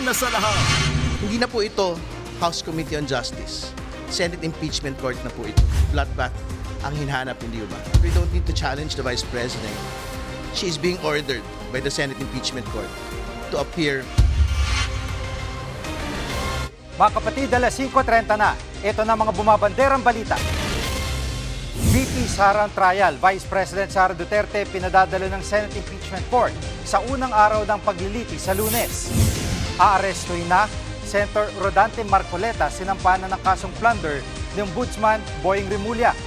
una sa lahat. Hindi na po ito House Committee on Justice. Senate Impeachment Court na po ito. Bloodbath ang hinahanap, hindi ba? We don't need to challenge the Vice President. She is being ordered by the Senate Impeachment Court to appear. Mga kapatid, alas 5:30 na. Ito na mga bumabanderang balita. VP Sara ang trial. Vice President Sara Duterte pinadadala ng Senate Impeachment Court sa unang araw ng paglilitis sa Lunes. Aarestuhin na Senator Rodante Marcoleta, sinampanan ng kasong plunder ng Ombudsman Boying Rimulya.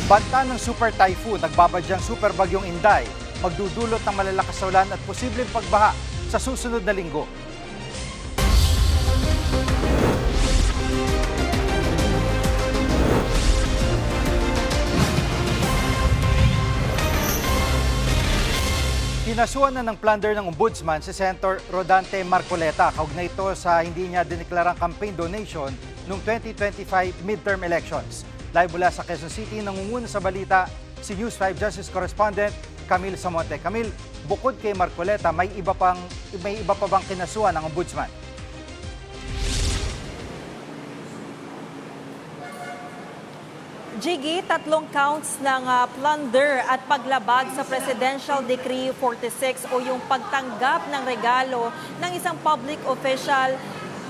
Banta ng super typhoon, nagbabadyang super bagyong Inday, magdudulot ng malalakas na ulan at posibleng pagbaha sa susunod na linggo. Kinasuhan na ng plunder ng Ombudsman si Senator Rodante Marcoleta. Kaugnay ito sa hindi niya dineklarang campaign donation noong 2025 midterm elections. Live mula sa Quezon City, nangunguna sa balita si News 5 Justice Correspondent Camille Samonte. Camille, bukod kay Marcoleta, may iba pa bang kinasuhan ng Ombudsman? Jiggy, 3 counts ng plunder at paglabag sa Presidential Decree 46 o yung pagtanggap ng regalo ng isang public official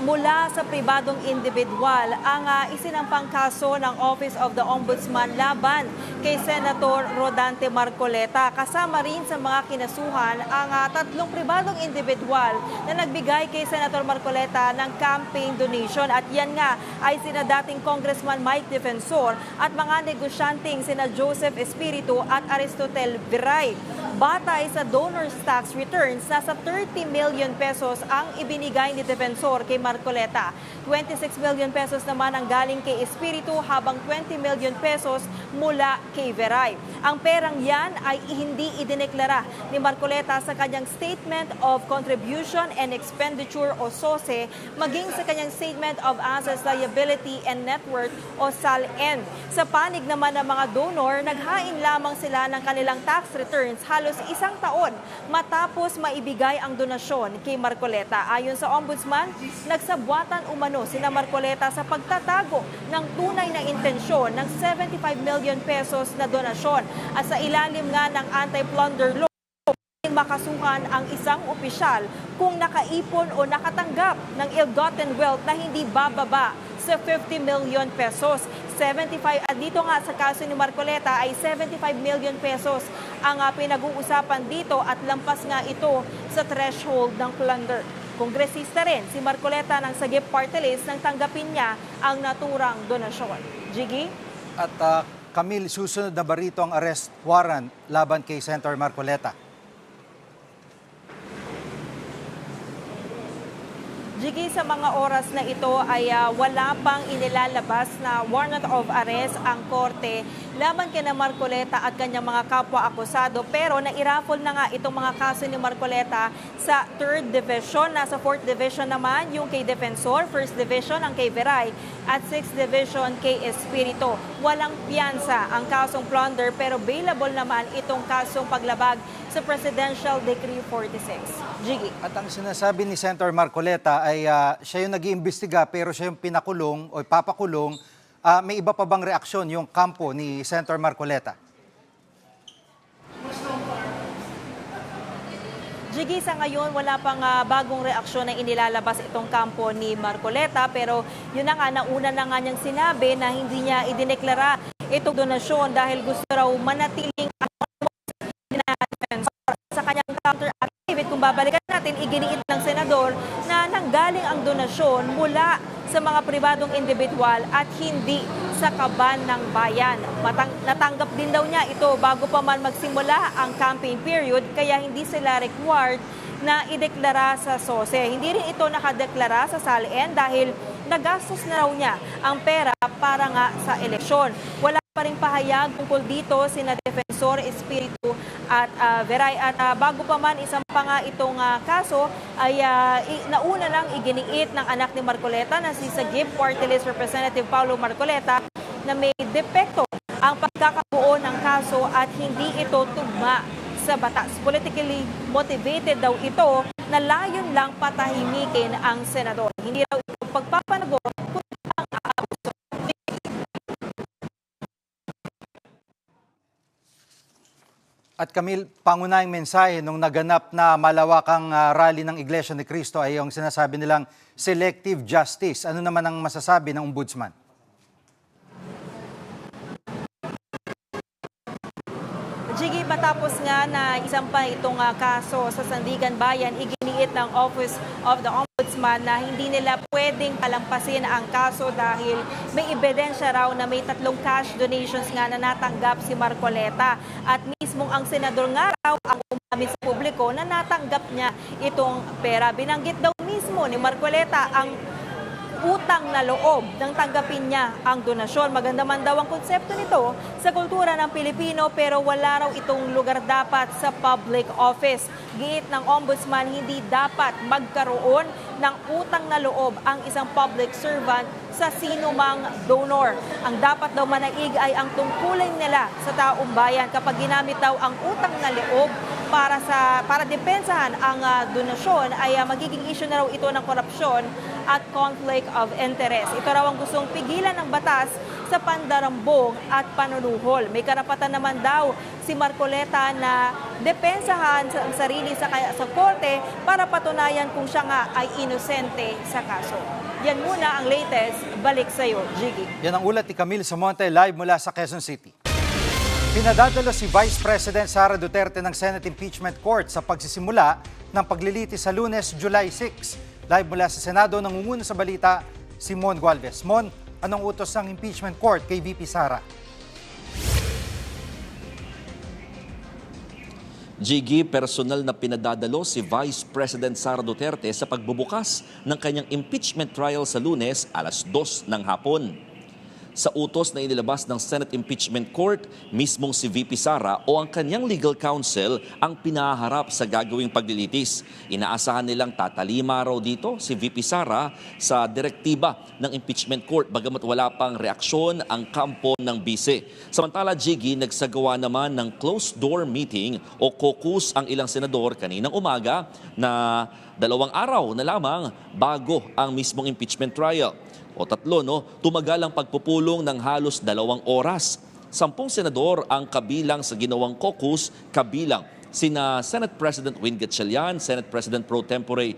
mula sa pribadong individual ang isinampang kaso ng Office of the Ombudsman laban kay Senator Rodante Marcoleta. Kasama rin sa mga kinasuhan ang 3 pribadong individual na nagbigay kay Senator Marcoleta ng campaign donation. At yan nga ay sina dating Congressman Mike Defensor at mga negosyanteng sina Joseph Espiritu at Aristotel Viray. Batay sa donors tax returns, nasa 30 million pesos ang ibinigay ni Defensor kay Marcoleta. 26 million pesos naman ang galing kay Espiritu habang 20 million pesos mula kay Viray. Ang perang yan ay hindi idineklara ni Marcoleta sa kanyang Statement of Contribution and Expenditure o SOSE, maging sa kanyang Statement of Assets, Liability and Net Worth o SALN. Sa panig naman ng mga donor, naghain lamang sila ng kanilang tax returns halos 1 taon matapos maibigay ang donasyon kay Marcoleta. Ayon sa Ombudsman, nagsabwatan umano sina Marcoleta sa pagtatago ng tunay na intensyon ng 75 million pesos na donasyon. At sa ilalim nga ng anti-plunder law, makasuhan ang isang opisyal kung nakaipon o nakatanggap ng ill-gotten wealth na hindi bababa sa 50 million pesos. 75 at dito nga sa kaso ni Marcoleta ay 75 million pesos ang pinag-uusapan dito at lampas nga ito sa threshold ng plunder. Kongresista rin si Marcoleta ng Sagip Party List nang tanggapin niya ang naturang donasyon. Jiggy? At Camille, susunod na ba rito ang arrest warrant laban kay Senator Marcoleta? Jiggy, sa mga oras na ito ay wala pang inilalabas na warrant of arrest ang korte laban kay Marcoleta at kanyang mga kapwa-akusado. Pero nairaffle na nga itong mga kaso ni Marcoleta sa 3rd Division. Nasa 4th Division naman yung kay Defensor, 1st Division ang kay Viray at 6th Division kay Espiritu. Walang piyansa ang kasong plunder pero bailable naman itong kasong paglabag sa Presidential Decree 46. Jiggy. At ang sinasabi ni Senator Marcoleta ay siya yung nag-iimbestiga pero siya yung pinakulong o papakulong. May iba pa bang reaksyon yung kampo ni Senator Marcoleta? Jiggy, sa ngayon wala pang bagong reaksyon na inilalabas itong kampo ni Marcoleta pero yun na nga, nauna na nga niyang sinabi na hindi niya idineklara itong donasyon dahil gusto raw manatiling sa kanyang counter affidavit. Kung babalikan natin, iginiit ng senador na nanggaling ang donasyon mula sa mga pribadong individual at hindi sa kaban ng bayan. Natanggap din daw niya ito bago pa man magsimula ang campaign period kaya hindi sila required na ideklara sa SOSE. Hindi rin ito nakadeklara sa SALN dahil nagastos na raw niya ang pera para nga sa eleksyon. Wala pa rin pahayag tungkol dito sina Defensor, Espiritu at Viray. At bago pa man isampa nga itong kaso ay nauna lang iginiit ng anak ni Marcoleta na si Sagip Party List Representative Paulo Marcoleta na may depekto ang pagkakabuo ng kaso at hindi ito tugma sa batas. Politically motivated daw ito na layon lang patahimikin ang senador. Hindi raw ito pagpapanagot kundi ang aabuso. At Camille, pangunahing mensahe nung naganap na malawakang rally ng Iglesia ni Cristo ay yung sinasabi nilang selective justice. Ano naman ang masasabi ng ombudsman? Jiggy, matapos nga na isampay itong kaso sa Sandigan Bayan, iginiit ng Office of the Ombudsman na hindi nila pwedeng palampasin ang kaso dahil may ebidensya raw na may 3 cash donations nga na natanggap si Marcoleta. At mismong ang senador nga raw ang umamin sa publiko na natanggap niya itong pera. Binanggit daw mismo ni Marcoleta ang utang na loob nang tanggapin niya ang donasyon. Maganda man daw ang konsepto nito sa kultura ng Pilipino pero wala raw itong lugar dapat sa public office. Giit ng ombudsman, hindi dapat magkaroon ng utang na loob ang isang public servant sa sino mang donor. Ang dapat daw manaig ay ang tungkulin nila sa taong bayan. Kapag ginamit daw ang utang na loob para depensahan ang donasyon ay magiging issue na raw ito ng korupsyon at conflict of interest. Ito raw ang gustong pigilan ng batas sa pandarambong at panunuhol. May karapatan naman daw si Marcoleta na depensahan ang sarili sa korte para patunayan kung siya nga ay inosente sa kaso. Yan muna ang latest. Balik sa iyo, Jiggy. Yan ang ulat ni Camille Samonte live mula sa Quezon City. Pinadadalo si Vice President Sara Duterte ng Senate Impeachment Court sa pagsisimula ng paglilitis sa Lunes, July 6. Live mula sa Senado, nangunguna sa balita si Mon Gualvez. Mon, anong utos ng Impeachment Court kay VP Sara? Jiggy, personal na pinadadalo si Vice President Sara Duterte sa pagbubukas ng kanyang impeachment trial sa Lunes, alas 2 ng hapon. Sa utos na inilabas ng Senate Impeachment Court, mismong si VP Sara o ang kanyang legal counsel ang pinaharap sa gagawing paglilitis. Inaasahan nilang tatalima raw dito si VP Sara sa direktiba ng Impeachment Court bagamat wala pang reaksyon ang kampo ng bise. Samantala, Jiggy, nagsagawa naman ng closed-door meeting o caucus ang ilang senador kaninang umaga na 2 araw na lamang bago ang mismong impeachment trial. O 3, tumagal ang pagpupulong ng halos 2 oras. 10 senador ang kabilang sa ginawang caucus, kabilang sina Senate President Win Gatchalian, Senate President Pro Tempore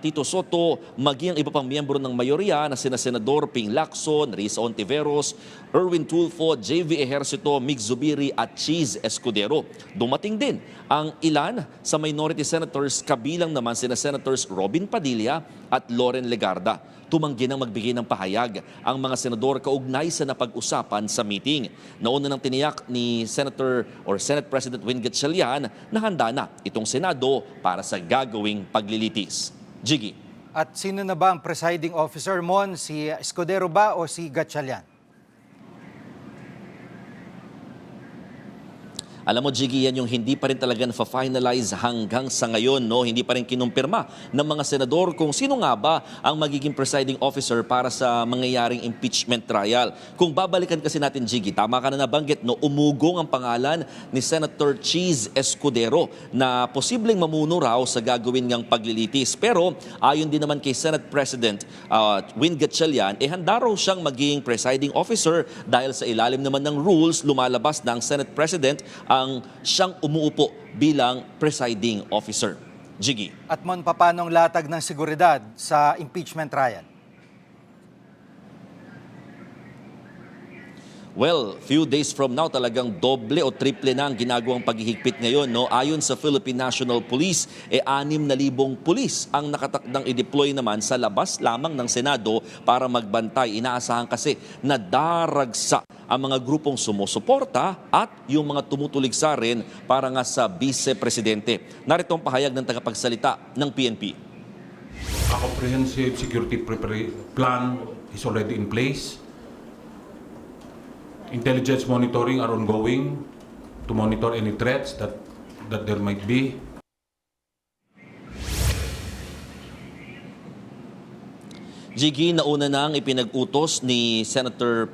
Tito Soto, maging ang iba pang miyembro ng mayorya na sina Senador Ping Lacson, Risa Ontiveros, Erwin Tulfo, JV Ejercito, Mig Zubiri at Cheese Escudero. Dumating din ang ilan sa minority senators, kabilang naman sina Senators Robin Padilla at Loren Legarda. Tumanggi nang magbigay ng pahayag ang mga senador kaugnay sa napag-usapan sa meeting. Nauna nang tiniyak ni Senate President Win Gatchalian na handa na itong Senado para sa gagawing paglilitis. Jiggy. At sino na ba ang presiding officer, Mon? Si Escudero ba o si Gatchalian? Alam mo, Jiggy, yan yung hindi pa rin talaga na-finalize hanggang sa ngayon. No? Hindi pa rin kinumpirma ng mga senador kung sino nga ba ang magiging presiding officer para sa mangyayaring impeachment trial. Kung babalikan kasi natin, Jiggy, tama ka na nabanggit, no? Umugong ang pangalan ni Senator Cheese Escudero na posibleng mamuno raw sa gagawin ngang paglilitis. Pero ayon din naman kay Senate President Win Gatchalian, handa raw siyang maging presiding officer dahil sa ilalim naman ng rules, lumalabas na ang Senate President ang siyang umuupo bilang presiding officer. Jiggy. At Mon, paano ang latag ng seguridad sa impeachment trial? Well, few days from now talagang doble o triple na ang ginagawang paghihigpit ngayon. No? Ayon sa Philippine National Police, 6,000 pulis ang nakatakdang i-deploy naman sa labas lamang ng Senado para magbantay. Inaasahan kasi na daragsa ang mga grupong sumusuporta at yung mga tumutuligsa rin para nga sa vice-presidente. Narito ang pahayag ng tagapagsalita ng PNP. A comprehensive security plan is already in place. Intelligence monitoring are ongoing to monitor any threats that there might be. Gigi, nauna nang ipinag-utos ni Senate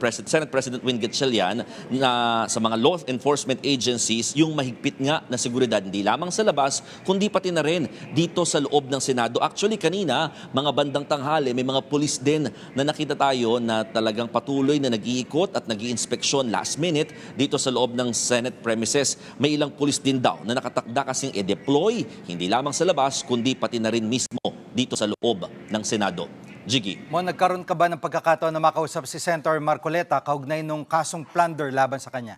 President Win Gatchalian na sa mga law enforcement agencies yung mahigpit nga na seguridad hindi lamang sa labas kundi pati na rin dito sa loob ng Senado. Actually kanina, mga bandang tanghali, may mga pulis din na nakita tayo na talagang patuloy na nag-iikot at nag-iinspeksyon last minute dito sa loob ng Senate premises. May ilang pulis din daw na nakatakda kasing i-deploy hindi lamang sa labas kundi pati na rin mismo dito sa loob ng Senado. Gigi. Mon, nagkaroon ka ba ng pagkakataon na makausap si Senator Marcoleta kaugnay nung kasong plunder laban sa kanya?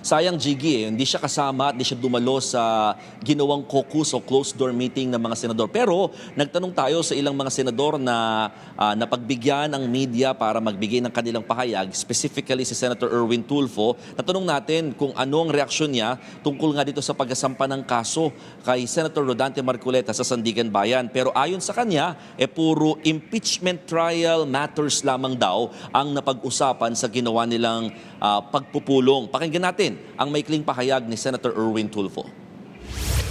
Sayang, Gigi, hindi siya kasama at hindi siya dumalo sa ginawang caucus o closed-door meeting ng mga senador. Pero nagtanong tayo sa ilang mga senador na napagbigyan ang media para magbigay ng kanilang pahayag, specifically si Senator Erwin Tulfo. Natanong natin kung ano ang reaksyon niya tungkol nga dito sa pagkasampa ng kaso kay Senator Rodante Marcoleta sa Sandigan Bayan. Pero ayon sa kanya, puro impeachment trial matters lamang daw ang napag-usapan sa ginawa nilang pagpupulong. Pakinggan natin ang maikling pahayag ni Senator Erwin Tulfo.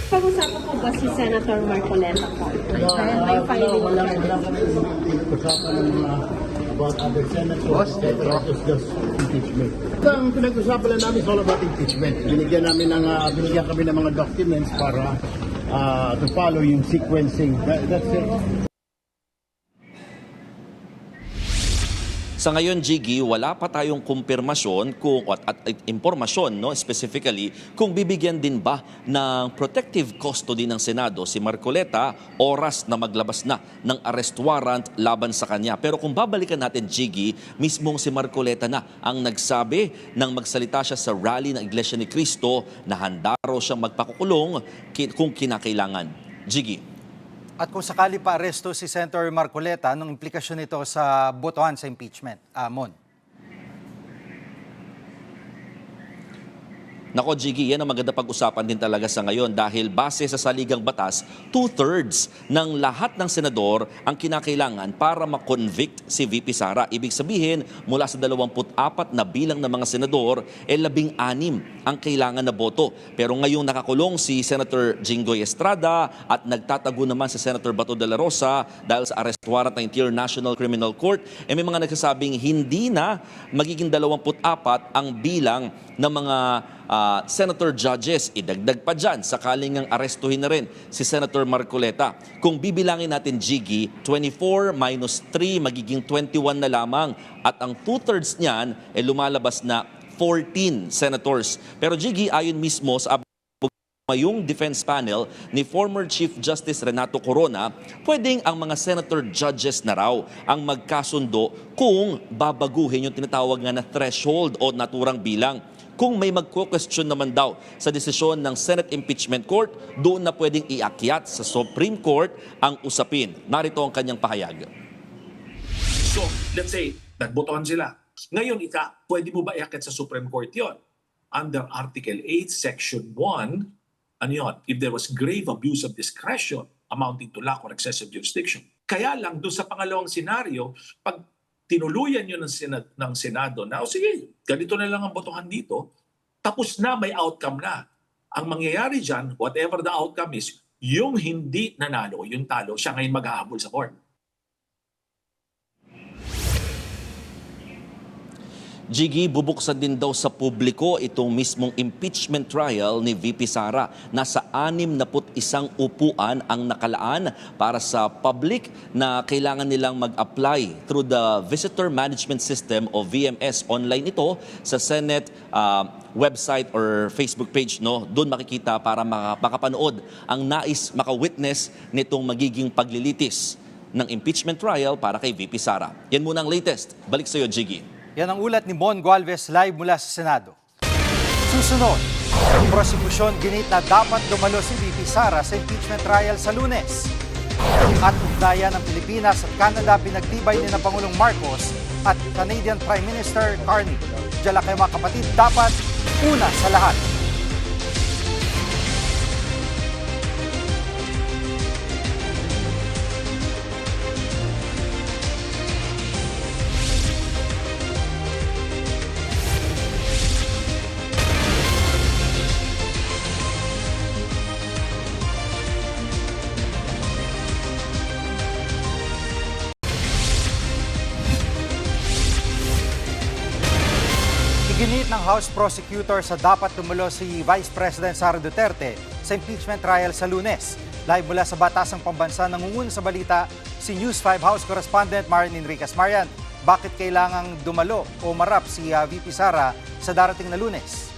Pag-usapan po ba si Senator Marcoleta po? May filing about other senators, just impeachment. Ang pinag-usapan lang namin is all about impeachment. Binigyan kami ng mga documents para to follow yung sequencing. That's it. Sa ngayon, Gigi, wala pa tayong kumpirmasyon at impormasyon, no, specifically, kung bibigyan din ba ng protective custody ng Senado si Marcoleta oras na maglabas na ng arrest warrant laban sa kanya. Pero kung babalikan natin, Gigi, mismong si Marcoleta na ang nagsabi nang magsalita siya sa rally ng Iglesia ni Cristo na handa raw siyang magpakukulong kung kinakailangan. Gigi. At kung sakali pa aresto si Senator Marcoleta, anong implikasyon nito sa botohan sa impeachment? Mon. Nako, Gigi, yan ang maganda pag-usapan din talaga sa ngayon dahil base sa saligang batas, 2/3 ng lahat ng senador ang kinakailangan para ma-convict si VP Sara. Ibig sabihin, mula sa 24 na bilang ng mga senador, 16 ang kailangan na boto. Pero ngayong nakakulong si Senator Jinggoy Estrada at nagtatago naman si Senator Bato de la Rosa dahil sa arrest warrant ng Interior National Criminal Court, may mga nagsasabing hindi na magiging 24 ang bilang ng mga senator judges. Idagdag pa dyan, sakaling ang arestuhin na rin si Senator Marcoleta. Kung bibilangin natin, Gigi, 24 minus 3 magiging 21 na lamang at ang 2/3 niyan lumalabas na 14 senators. Pero Gigi, ayon mismo sa yung defense panel ni former Chief Justice Renato Corona, pwedeng ang mga senator judges na raw ang magkasundo kung babaguhin yung tinatawag nga na threshold o naturang bilang. Kung may magko-question naman daw sa desisyon ng Senate Impeachment Court, doon na pwedeng iakyat sa Supreme Court ang usapin. Narito ang kanyang pahayag. So, let's say, nagbotohan sila. Ngayon, pwede mo ba iakyat sa Supreme Court yon? Under Article 8, Section 1, ano yun? If there was grave abuse of discretion amounting to lack or excessive jurisdiction. Kaya lang, doon sa pangalawang senaryo, pag tinuluyan yun ng Senado na, sige, ganito na lang ang botohan dito, tapos na, may outcome na. Ang mangyayari dyan, whatever the outcome is, yung hindi nanalo, yung talo, siya ngayon maghahabol sa court. Gigi, bubuksan din daw sa publiko itong mismong impeachment trial ni VP Sara. Nasa 61 upuan ang nakalaan para sa public na kailangan nilang mag-apply through the Visitor Management System o VMS. Online ito sa Senate website or Facebook page. No? Doon makikita para makapanood ang nais maka-witness nitong magiging paglilitis ng impeachment trial para kay VP Sara. Yan muna ang latest. Balik sa iyo, Gigi. Yan ang ulat ni Mon Gualvez live mula sa Senado. Susunod, ang prosekusyon ginit na dapat dumalo si VP Sara sa impeachment trial sa Lunes. At ugnayan ng Pilipinas at Canada pinagtibay ni na Pangulong Marcos at Canadian Prime Minister Carney. Diyan lang kayo mga kapatid, dapat una sa lahat. House Prosecutor sa dapat tumulo si Vice President Sara Duterte sa impeachment trial sa Lunes. Live mula sa Batasang Pambansa, nangunguna sa balita si News 5 House Correspondent Marian Enriquez. Marian, bakit kailangang dumalo o marap si VP Sara sa darating na Lunes?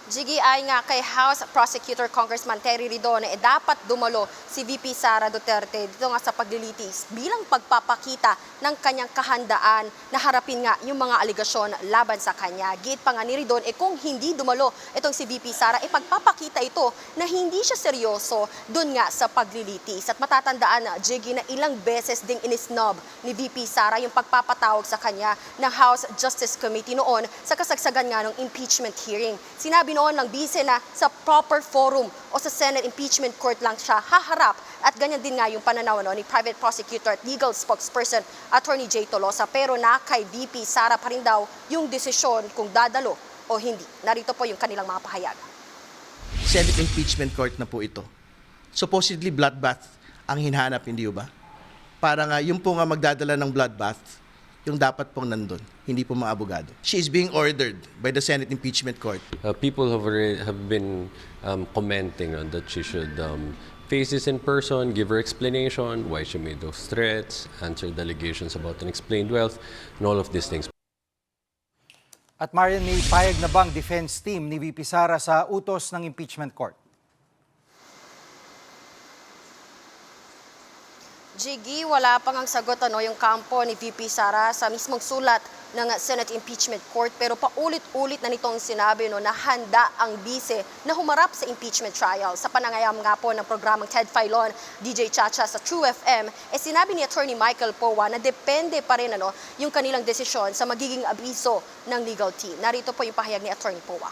Jiggy, ay nga kay House Prosecutor Congressman Terry Ridon, dapat dumalo si VP Sara Duterte dito nga sa paglilitis bilang pagpapakita ng kanyang kahandaan na harapin nga yung mga aligasyon laban sa kanya. Gate pa nga ni Ridon, kung hindi dumalo itong si VP Sara, ipagpapakita ito na hindi siya seryoso dun nga sa paglilitis. At matatandaan na, Jiggy, na ilang beses ding inisnob ni VP Sara yung pagpapatawag sa kanya ng House Justice Committee noon sa kasagsagan nga ng impeachment hearing. Sinabi noon ng bise na sa proper forum o sa Senate Impeachment Court lang siya haharap, at ganyan din nga yung pananaw ni Private Prosecutor at Legal Spokesperson Attorney Jay Tolosa, pero na kay VP Sara pa rin daw yung desisyon kung dadalo o hindi. Narito po yung kanilang mga pahayag. Senate Impeachment Court na po ito. Supposedly bloodbath ang hinahanap, hindi ba? Para nga yung po nga magdadala ng bloodbath, yung dapat pong nandun, hindi po mga abogado. She is being ordered by the Senate Impeachment Court. People have been commenting on that she should face this in person, give her explanation, why she made those threats, answer the allegations about unexplained wealth, and all of these things. At Marian, may payag na bang defense team ni VP Sara sa utos ng impeachment court? Jiggy, wala pang ang sagot yung kampo ni VP Sara sa mismong sulat ng Senate Impeachment Court, pero paulit-ulit na nitong sinabi na handa ang bise na humarap sa impeachment trial. Sa panangayam nga po ng programang Ted Filon, DJ Chacha sa True FM, sinabi ni Attorney Michael Powa na depende pa rin yung kanilang desisyon sa magiging abiso ng legal team. Narito po yung pahayag ni Attorney Powa.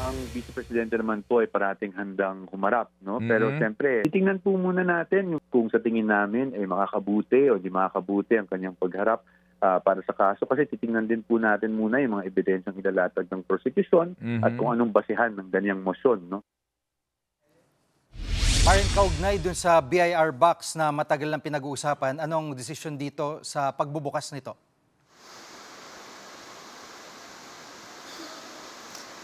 Ang Vice Presidente naman po ay parating handang humarap, no? Pero siyempre, titingnan po muna natin kung sa tingin namin ay makakabuti o di makakabuti ang kanyang pagharap para sa kaso, kasi titingnan din po natin muna yung mga ebidensyang ilalatag ng prosecution at kung anong basihan ng ganyang motion, no? Marian, kaugnay dun sa BIR box na matagal nang pinag-uusapan, anong desisyon dito sa pagbubukas nito?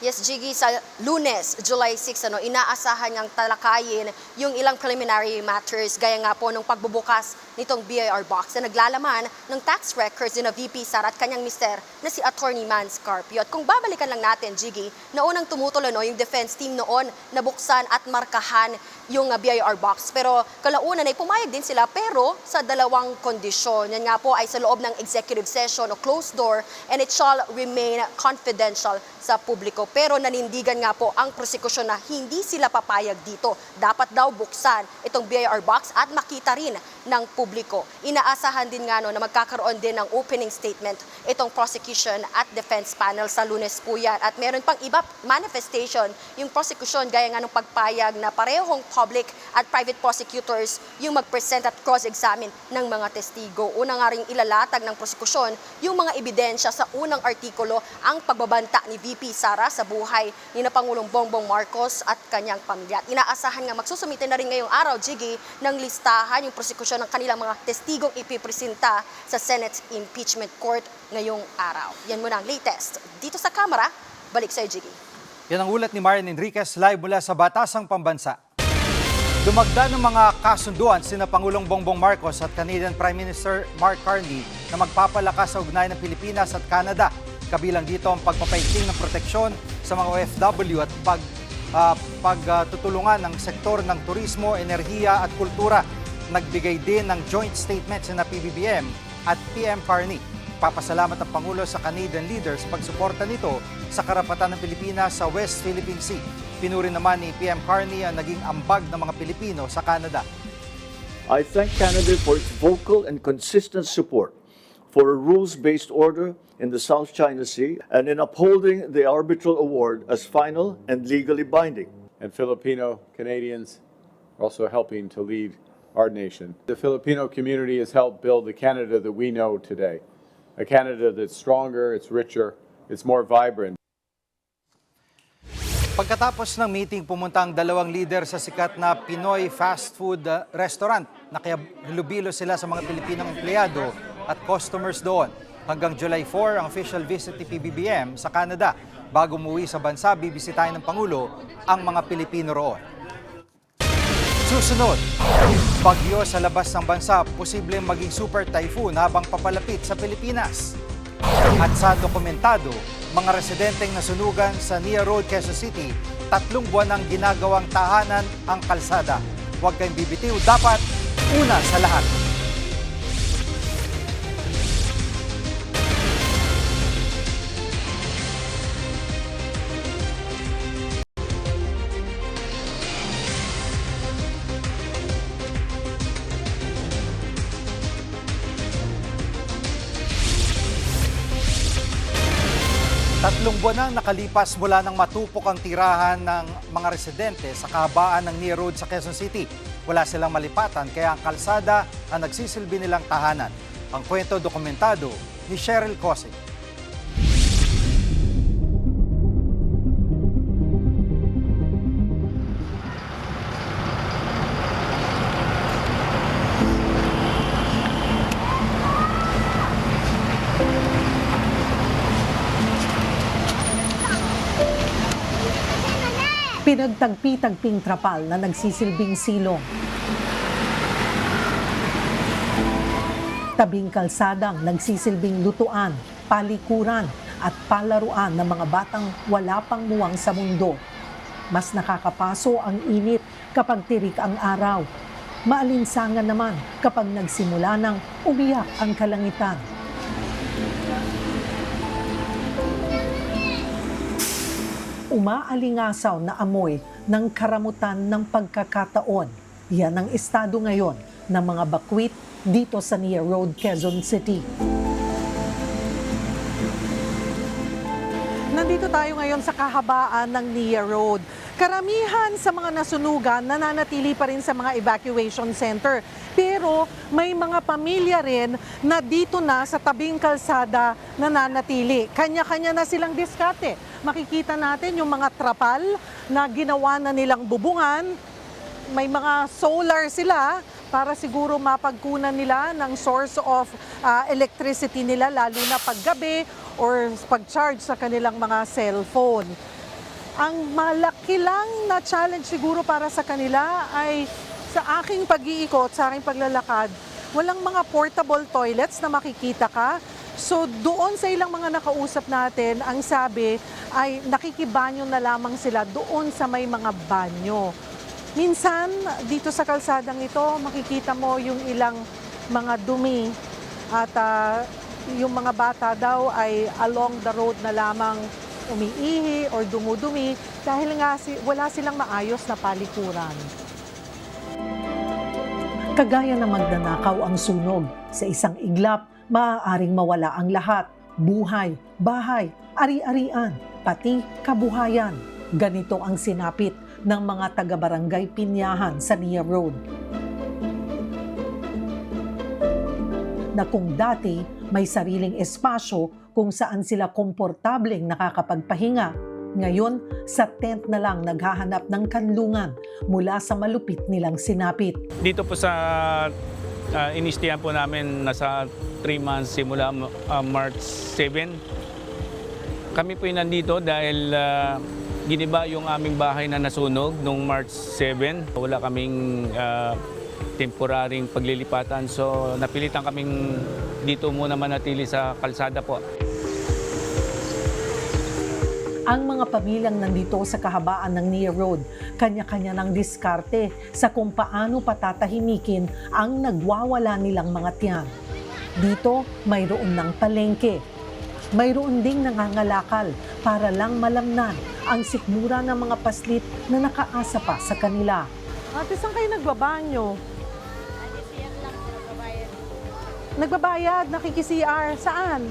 Yes, Jiggy, sa Lunes, July 6, inaasahan niyang talakayin yung ilang preliminary matters gaya nga po nung pagbubukas nitong BIR box na naglalaman ng tax records na VP Sara at kanyang mister na si Attorney Man Scarpio. At kung babalikan lang natin, Jiggy, na unang tumutuloy yung defense team noon na buksan at markahan yung BIR box. Pero kalaunan ay pumayag din sila, pero sa dalawang kondisyon. Yan nga po ay sa loob ng executive session o closed door, and it shall remain confidential sa publiko. Pero nanindigan nga po ang prosekusyon na hindi sila papayag dito. Dapat daw buksan itong BIR box at makita rin ng publiko. Inaasahan din nga na magkakaroon din ng opening statement itong prosecution at defense panel sa Lunes po yan. At meron pang iba manifestation yung prosecution gaya nga ng pagpayag na parehong public at private prosecutors yung mag-present at cross-examine ng mga testigo. Una nga ring ilalatag ng prosekusyon yung mga ebidensya sa unang artikulo, ang pagbabanta ni VP Sara sa buhay ni na Pangulong Bongbong Marcos at kanyang pamilya. At inaasahan nga magsusumite na rin ngayong araw, Jiggy, ng listahan yung prosekusyon ng kanilang mga testigong ipipresenta sa Senate Impeachment Court ngayong araw. Yan muna ang latest. Dito sa kamera, balik sa'yo, Jiggy. Yan ang ulat ni Marian Enriquez live mula sa Batasang Pambansa. Dumagda ng mga kasunduan sina Pangulong Bongbong Marcos at Canadian Prime Minister Mark Carney na magpapalakas sa ugnayan ng Pilipinas at Canada. Kabilang dito ang pagpapaigting ng proteksyon sa mga OFW at pagtutulungan ng sektor ng turismo, enerhiya at kultura. Nagbigay din ng joint statement sina PBBM at PM Carney. Papasalamat ang Pangulo sa Canadian leaders sa pagsuporta nito sa karapatan ng Pilipinas sa West Philippine Sea. Pinuri naman ni PM Carney ang naging ambag ng mga Pilipino sa Canada. I thank Canada for its vocal and consistent support for a rules-based order in the South China Sea and in upholding the arbitral award as final and legally binding. And Filipino Canadians are also helping to lead our nation. The Filipino community has helped build the Canada that we know today. A Canada that's stronger, it's richer, it's more vibrant. Pagkatapos ng meeting, pumunta ang dalawang leader sa sikat na Pinoy fast food restaurant. Nakihilubilo sila sa mga Pilipinong empleyado at customers doon. Hanggang July 4 ang official visit ni PBBM sa Canada. Bago umuwi sa bansa, bibisitahin ng Pangulo ang mga Pilipino roon. Susunod, bagyo sa labas ng bansa, posibleng maging super typhoon habang papalapit sa Pilipinas. At sa dokumentado, mga residenteng nasunugan sa Nia Road, Quezon City, 3 buwan ang ginagawang tahanan ang kalsada. Huwag kayong bibitiw, dapat una sa lahat. Tatlong buwan nang nakalipas mula nang matupok ang tirahan ng mga residente sa kahabaan ng Nia Road sa Quezon City. Wala silang malipatan kaya ang kalsada ang nagsisilbi nilang tahanan. Ang kwento dokumentado ni Cheryl Cosing. Pinagtagpi-tagping trapal na nagsisilbing silong. Tabing kalsadang nagsisilbing lutuan, palikuran at palaruan ng mga batang wala pang muwang sa mundo. Mas nakakapaso ang init kapag tirik ang araw. Maalinsangan naman kapag nagsimula ng umiyak ang kalangitan. Umaalingasaw na amoy ng karamutan ng pagkakataon. Yan ang estado ngayon ng mga bakwit dito sa Nia Road, Quezon City. Nandito tayo ngayon sa kahabaan ng Nia Road. Karamihan sa mga nasunugan nananatili pa rin sa mga evacuation center. Pero may mga pamilya rin na dito na sa tabing kalsada nananatili. Kanya-kanya na silang diskarte. Makikita natin yung mga trapal na ginawa na nilang bubungan. May mga solar sila para siguro mapagkunan nila ng source of electricity nila lalo na paggabi or pag-charge sa kanilang mga cellphone. Ang malaki lang na challenge siguro para sa kanila ay sa aking pag-iikot, sa aking paglalakad, walang mga portable toilets na makikita ka. So doon sa ilang mga nakausap natin, ang sabi ay nakikibanyo na lamang sila doon sa may mga banyo. Minsan, dito sa kalsadang ito, makikita mo yung ilang mga dumi at yung mga bata daw ay along the road na lamang umiihi or dumudumi dahil nga wala silang maayos na palikuran. Kagaya na magnanakaw ang sunog, sa isang iglap, maaaring mawala ang lahat. Buhay, bahay, ari-arian, pati kabuhayan. Ganito ang sinapit ng mga taga-barangay Pinyahan sa Nia Road. Na kung dati may sariling espasyo kung saan sila komportableng nakakapagpahinga, ngayon sa tent na lang naghahanap ng kanlungan mula sa malupit nilang sinapit. Dito po sa inistihan po namin nasa 3 months simula March 7. Kami po nandito dahil giniba yung aming bahay na nasunog noong March 7. Wala kaming temporaring paglilipatan so napilitan kaming dito muna manatili sa kalsada po. Ang mga pamilyang nandito sa kahabaan ng Nia Road, kanya-kanya ng diskarte sa kung paano patatahimikin ang nagwawala nilang mga tiyan. Dito, mayroon ng palengke. Mayroon ding nangangalakal para lang malamnan ang sikmura ng mga paslit na nakaasa pa sa kanila. Ate, saan kayo nagbabanyo? Nagbabayad, nakiki-CR. Saan?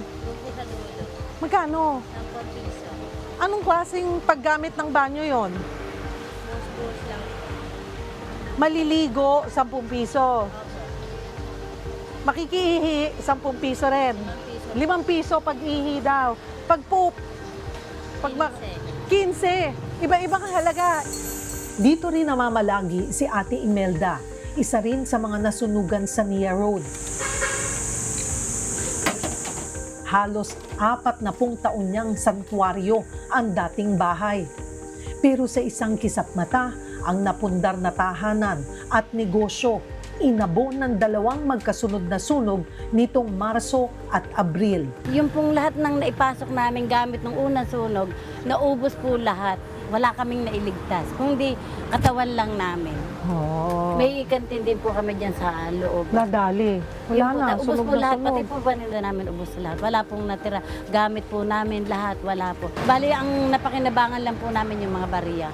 Magkano? Anong klaseng paggamit ng banyo yon? Maliligo, 10 piso. Makikiihi, 10 piso rin. 5 piso pag-ihi daw. Pag-poop, 15. Iba-ibang halaga. Dito rin namamalagi si Ate Imelda, isa rin sa mga nasunugan sa Nia Road. halos 40 taon niyang santuaryo ang dating bahay. Pero sa isang kisap mata, ang napundar na tahanan at negosyo inabo ng 2 magkasunod na sunog nitong Marso at Abril. Yung pong lahat ng naipasok namin gamit ng unang sunog, naubos po lahat. Wala kaming nailigtas, kundi katawan lang namin. Oh. May ikantin din po kami dyan sa loob. Nadali. Wala na, Ubus sunog po na lahat, sunog. pati po paninda namin ubus lahat. Wala pong natira. Gamit po namin lahat, wala po. Bali, ang napakinabangan lang po namin yung mga bariya.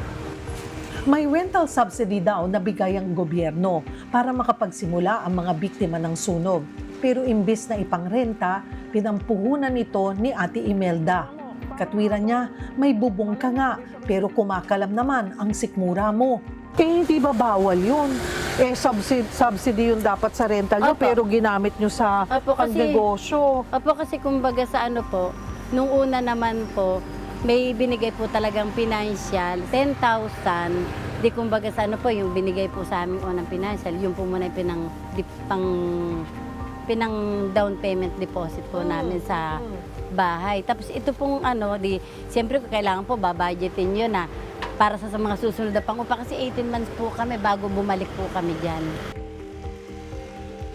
May rental subsidy daw na bigay ang gobyerno para makapagsimula ang mga biktima ng sunog. Pero imbes na ipangrenta, pinampuhunan ito ni Ate Imelda. Katwiran niya, may bubong ka nga, pero kumakalam naman ang sikmura mo. Eh, hindi ba bawal yun? Eh, subsidy yun dapat sa rental nyo, Opo. pero ginamit nyo sa Opo, pagnegosyo. Opo, kasi kumbaga sa ano po, nung una naman po, may binigay po talagang financial, 10,000. Di kumbaga sa ano po, yung binigay po sa aming unang financial, yung po muna yung pinang down payment deposit po namin sa bahay. Tapos ito pong ano, siyempre kailangan po babudgetin yun na para sa mga susunod na pangupa kasi 18 months po kami bago bumalik po kami dyan.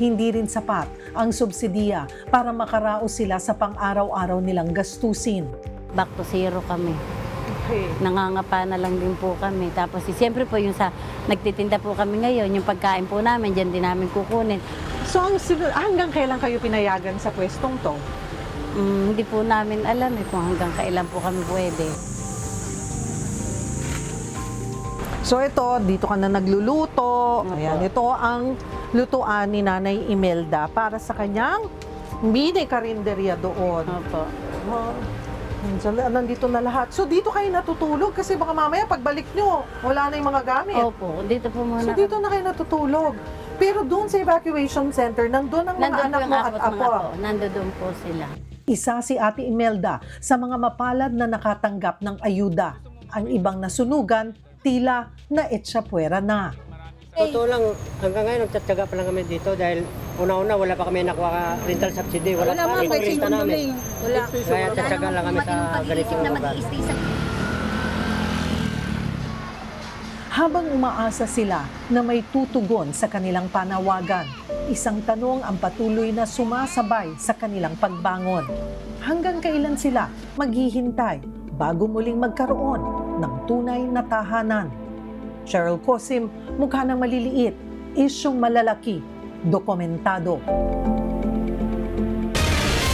Hindi rin sapat ang subsidiya para makaraos sila sa pang-araw-araw nilang gastusin. Back to zero kami. Okay. Nangangapa na lang din po kami. Tapos siyempre po yung sa nagtitinda po kami ngayon, yung pagkain po namin, dyan din namin kukunin. So, hanggang kailan kayo pinayagan sa pwestong to? Hindi po namin alam kung hanggang kailan po kami pwede. So ito, dito ka na nagluluto. Ayan, ito ang lutuan ni Nanay Imelda para sa kanyang mini karinderya doon. Opo. Nandito na lahat. So dito kayo natutulog kasi baka mamaya pagbalik nyo, wala na yung mga gamit. Opo, dito po muna. So dito na kayo natutulog. Pero doon sa evacuation center, nandun ang mga anak mo at apo. Nandoon po sila. Isa si Ate Imelda sa mga mapalad na nakatanggap ng ayuda. Ang ibang nasunugan, tila naetsapuera na. Totoo lang, hanggang ngayon nagtatsaga pa lang kami dito dahil una-una wala pa kami nakuha rental subsidy. Wala pa rin renta namin. Kaya tatsaga lang kami sa ganitong lugar. Habang umaasa sila na may tutugon sa kanilang panawagan, isang tanong ang patuloy na sumasabay sa kanilang pagbangon. Hanggang kailan sila maghihintay bago muling magkaroon ng tunay na tahanan? Cheryl Cosim, mukha ng maliliit, isyong malalaki, dokumentado.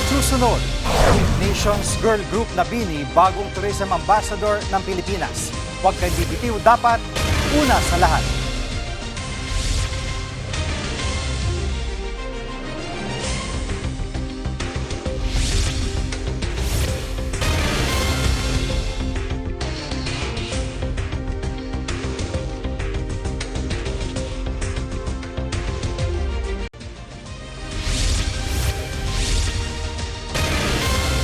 Susunod, Nations Girl Group na Bini, bagong tourism ambassador ng Pilipinas. Huwag kang bibitiw, dapat una sa lahat.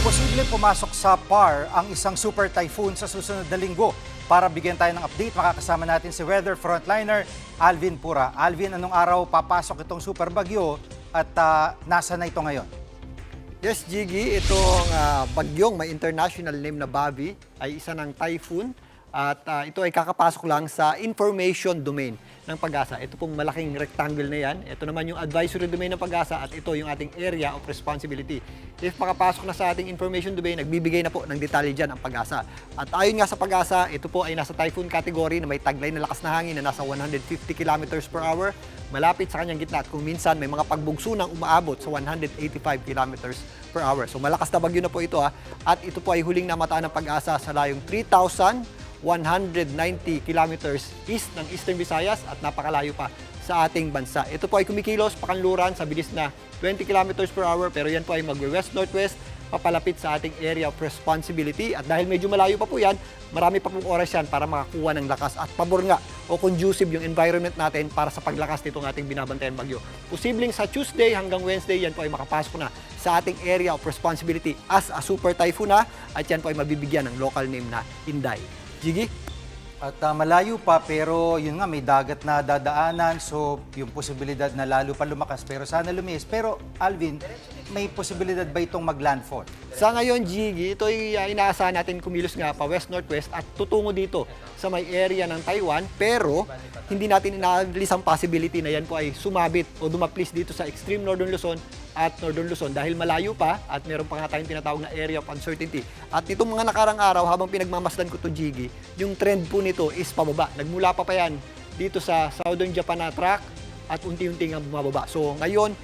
Posibleng pumasok sa PAR ang isang super typhoon sa susunod na linggo. Para bigyan tayo ng update, makakasama natin si weather frontliner Alvin Pura. Alvin, anong araw papasok itong super bagyo at nasa na ito ngayon? Yes, Jiggy, itong bagyong may international name na Bavi ay isa ng typhoon at ito ay kakapasok lang sa information domain ng Pag-asa. Ito pong malaking rectangle na yan. Ito naman yung advisory domain ng Pag-asa at ito yung ating area of responsibility. If makapasok na sa ating information domain, nagbibigay na po ng detalye dyan ang Pag-asa. At ayon nga sa Pag-asa, ito po ay nasa typhoon category na may taglay na lakas na hangin na nasa 150 kilometers per hour. Malapit sa kanyang gitna at kung minsan may mga pagbugso nang umaabot sa 185 kilometers per hour. So malakas na bagyo na po ito at ito po ay huling namataan ng Pag-asa sa layong 3,190 kilometers east ng Eastern Visayas at napakalayo pa sa ating bansa. Ito po ay kumikilos pakanluran sa bilis na 20 kilometers per hour pero yan po ay magwe-west-northwest papalapit sa ating area of responsibility at dahil medyo malayo pa po yan, marami pa pong oras yan para makakuha ng lakas at pabor nga o conducive yung environment natin para sa paglakas nitong ating binabantayan bagyo. Posibleng sa Tuesday hanggang Wednesday, yan po ay makapasok na sa ating area of responsibility as a super typhoon na at yan po ay mabibigyan ng local name na Inday. Jiggy? At malayo pa pero yun nga may dagat na dadaanan so yung posibilidad na lalo pa lumakas pero sana lumis. Pero Alvin, may posibilidad ba itong mag-landfall? Sa ngayon, Jiggy, ito ay inaasahan natin kumilos nga pa west-northwest at tutungo dito sa may area ng Taiwan. Pero hindi natin inaalis ang possibility na yan po ay sumabit o dumaplis dito sa extreme northern Luzon at northern Luzon dahil malayo pa at meron pa nga tayong tinatawag na area of uncertainty. At itong mga nakarang araw, habang pinagmamasdan ko to Jiggy, yung trend po nito is pababa. Nagmula pa yan dito sa southern Japan na track at unti-unti nga bumababa. So ngayon,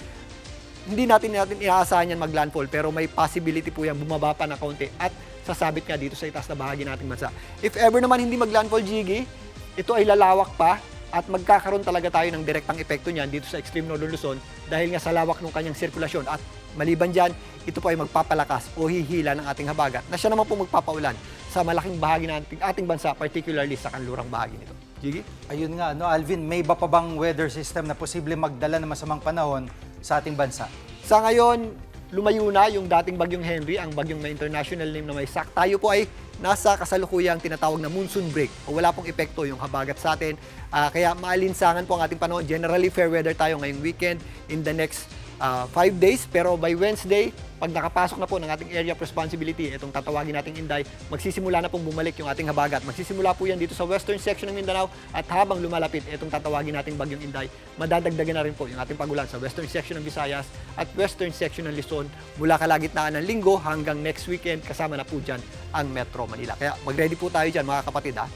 hindi natin inaasahan yan mag-landfall pero may possibility po yan bumaba pa na kaunti at sasabit nga dito sa itaas na bahagi nating bansa. If ever naman hindi mag-landfall, Jiggy, ito ay lalawak pa at magkakaroon talaga tayo ng direktang epekto niyan dito sa extreme northern Luzon dahil nga sa lawak ng kanyang sirkulasyon at maliban dyan, ito po ay magpapalakas o hihila ng ating habagat na siya naman po magpapaulan sa malaking bahagi ng ating bansa, particularly sa kanlurang bahagi nito. Jiggy? Ayun nga, no, Alvin, may iba pa bang weather system na posible magdala ng masamang panahon sa ating bansa? Sa ngayon, lumayo na yung dating bagyong Henry, ang bagyong may international name na may SAC. Tayo po ay nasa kasalukuyang tinatawag na monsoon break o wala pong epekto yung habagat sa atin. Kaya maalinsangan po ang ating panahon. Generally, fair weather tayo ngayong weekend in the next 5 days. Pero by Wednesday, pag nakapasok na po ng ating area of responsibility, itong tatawagin nating Inday, magsisimula na pong bumalik yung ating habagat. Magsisimula po yan dito sa western section ng Mindanao at habang lumalapit itong tatawagin nating bagyong Inday, madadagdagan na rin po yung ating pagulan sa western section ng Visayas at western section ng Luzon mula kalagitnaan ng Linggo hanggang next weekend kasama na po dyan ang Metro Manila. Kaya mag-ready po tayo dyan mga kapatid ha.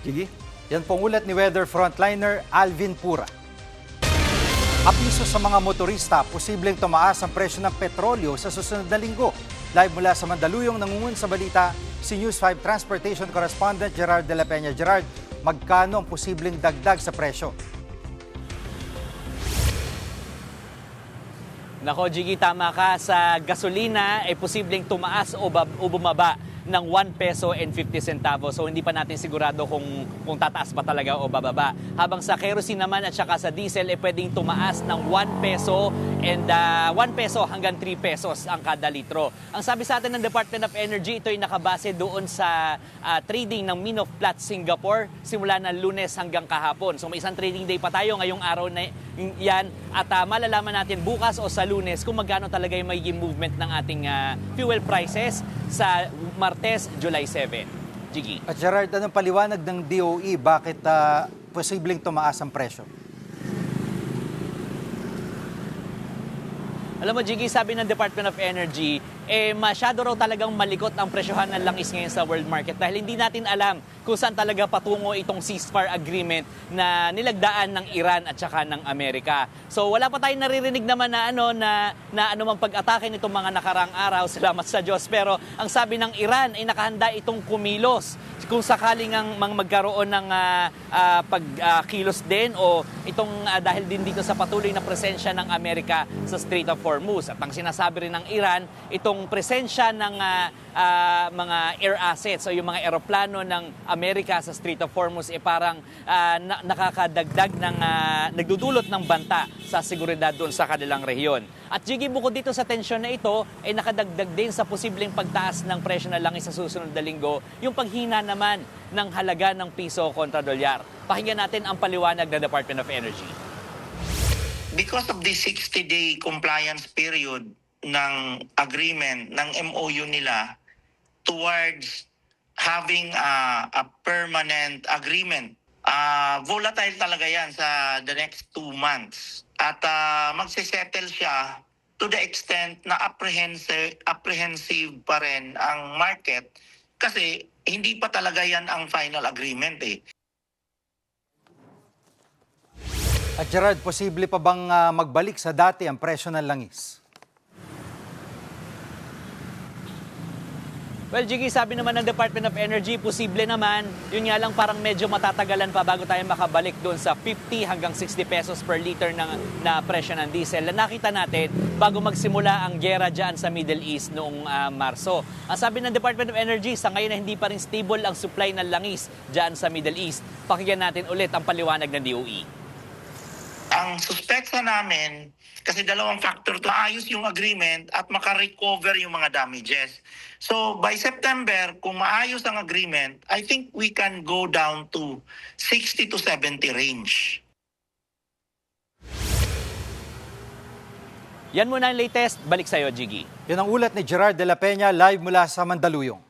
Jiggy? Yan pong ulat ni weather frontliner Alvin Pura. Abiso sa mga motorista, posibleng tumaas ang presyo ng petrolyo sa susunod na linggo. Live mula sa Mandaluyong, nangungun sa balita, si News 5 Transportation Correspondent Gerard de la Peña. Gerard, magkano ang posibleng dagdag sa presyo? Nako, Jiggy, tama ka. Sa gasolina ay posibleng tumaas o bumaba ng 1 peso and 50 centavos. So hindi pa natin sigurado kung tataas ba talaga o bababa. Habang sa kerosene naman at saka sa diesel ay pwedeng tumaas ng 1 peso and 1 peso hanggang 3 pesos ang kada litro. Ang sabi sa atin ng Department of Energy, ito ay nakabase doon sa trading ng Min of Platts Singapore simula ng Lunes hanggang kahapon. So may isang trading day pa tayo ngayong araw na yan at malalaman natin bukas o sa Lunes kung magkano talaga yung magiging movement ng ating fuel prices sa Martes, July 7. Jiggy. At Gerard, anong paliwanag ng DOE bakit posibleng tumaas ang presyo? Alam mo, Jiggy, sabi ng Department of Energy, masyado raw talagang malikot ang presyohan ng langis ngayon sa world market dahil hindi natin alam kung saan talaga patungo itong ceasefire agreement na nilagdaan ng Iran at saka ng Amerika. So wala pa tayong naririnig naman na anumang pag-atake nitong mga nakarang araw, salamat sa Diyos. Pero ang sabi ng Iran ay nakahanda itong kumilos kung sakaling magkaroon ng pagkilos din o itong dahil din dito sa patuloy na presensya ng Amerika sa Strait of Hormuz. At ang sinasabi rin ng Iran, itong presensya ng mga air assets o yung mga eroplano ng Amerika sa Strait of Hormuz parang nakakadagdag ng nagdudulot ng banta sa seguridad doon sa kanilang rehiyon. At Jiggy, bukod dito sa tensyon na ito, ay nakadagdag din sa posibleng pagtaas ng presyo na langis sa susunod na linggo, yung paghina naman ng halaga ng piso kontra dolyar. Pakinggan natin ang paliwanag ng Department of Energy. Because of the 60-day compliance period ng agreement, ng MOU nila towards having a permanent agreement, volatile talaga yan sa the next 2 months. At magsisettle siya to the extent na apprehensive pa rin ang market kasi hindi pa talaga yan ang final agreement eh. At Gerard, posible pa bang magbalik sa dati ang presyo ng langis? Well, Jiggy, sabi naman ng Department of Energy, posible naman. Yun nga lang parang medyo matatagalan pa bago tayo makabalik doon sa 50 hanggang 60 pesos per liter na presyo ng diesel. Na nakita natin bago magsimula ang gyera dyan sa Middle East noong Marso. Ang sabi ng Department of Energy, sa ngayon na hindi pa rin stable ang supply ng langis dyan sa Middle East. Pakinggan natin ulit ang paliwanag ng DOE. Ang suspekta namin, kasi dalawang factor to, maayos yung agreement at makarecover yung mga damages. So by September, kung maayos ang agreement, I think we can go down to 60 to 70 range. Yan muna ang latest. Balik sa'yo, Jiggy. Yan ang ulat ni Gerard de la Peña live mula sa Mandaluyong.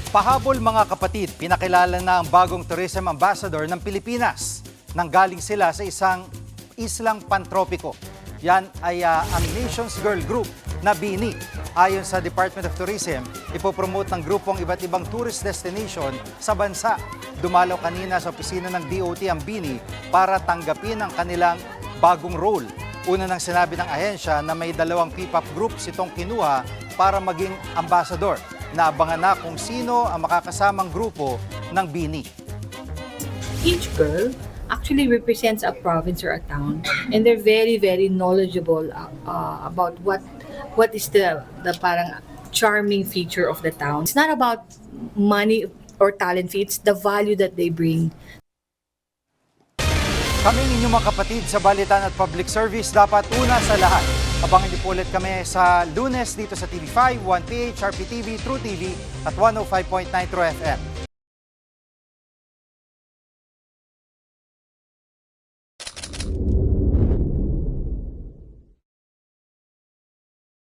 Pahabol mga kapatid, pinakilala na ang bagong tourism ambassador ng Pilipinas. Nanggaling sila sa isang islang pantropiko. Yan ay ang Nations Girl Group na BINI. Ayon sa Department of Tourism, ipopromote ng grupong iba't ibang tourist destination sa bansa. Dumalaw kanina sa opisina ng DOT ang BINI para tanggapin ang kanilang bagong role. Una nang sinabi ng ahensya na may 2 P-pop groups itong kinuha para maging ambassador. Naabangan na kung sino ang makakasamang grupo ng BINI. Each girl actually represents a province or a town, and they're very, very knowledgeable about what is the parang charming feature of the town. It's not about money or talent fee, it's the value that they bring. Kaming inyong mga kapatid sa Balitan at Public Service, dapat una sa lahat. Abangan niyo po ulit kami sa Lunes dito sa TV5, 1PH, RPTV, True TV at 105.9 True FM.